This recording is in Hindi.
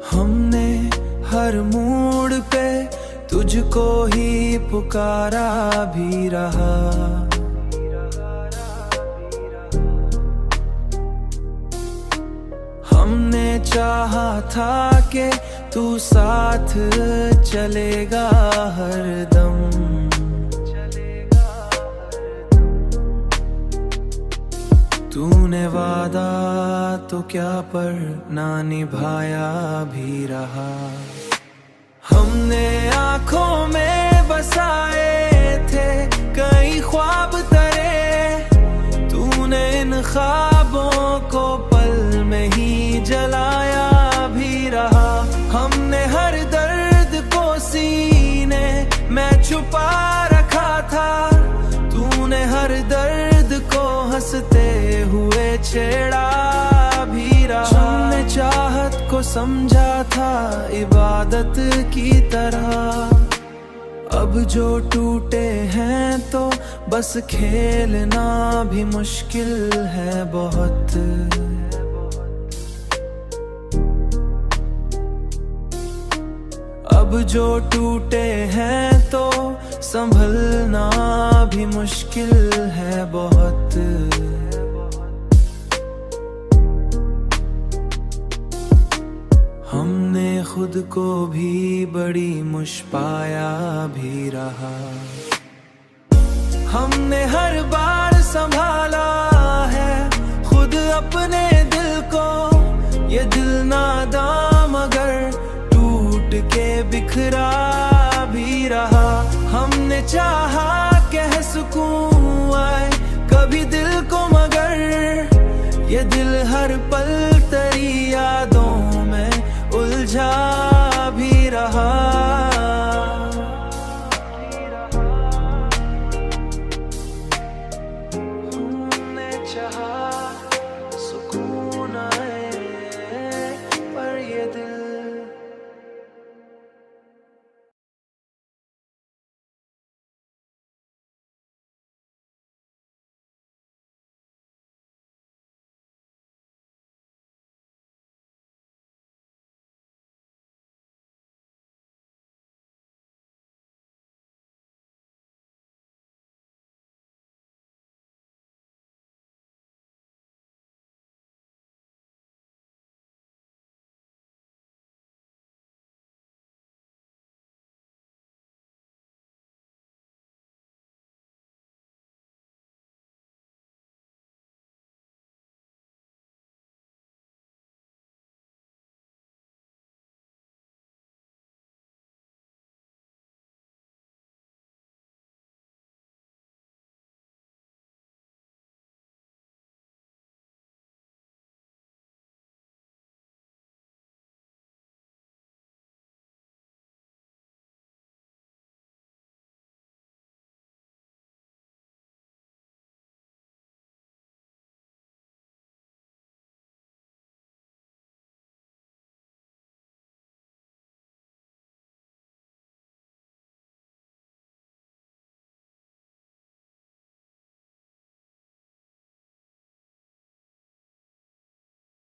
हमने हर मूड पे तुझको ही पुकारा भी रहा। हमने चाहा था कि तू साथ चलेगा हरदम। तूने वादा तो क्या पर ना निभाया भी रहा। हमने आँखों में बसाए थे कई ख्वाब तेरे, तूने इन ख्वाबों को पल में ही जलाया भी रहा। हमने हर दर्द को सीने में छुपा रखा था, तूने हर दर्द को हंसते हुए छेड़ा भी रहा। हमने चाहत को समझा था इबादत की तरह, अब जो टूटे हैं तो बस खेलना भी मुश्किल है बहुत। अब जो टूटे हैं तो संभलना भी मुश्किल है बहुत। हमने खुद को भी बड़ी मुश्किल भी रहा। हमने हर बार संभाला है खुद अपने दिल को, ये दिल नादां मगर टूट के बिखरा भी रहा। हमने चाहा कह सुकून आए कभी दिल को, मगर ये दिल हर पल तेरी यादों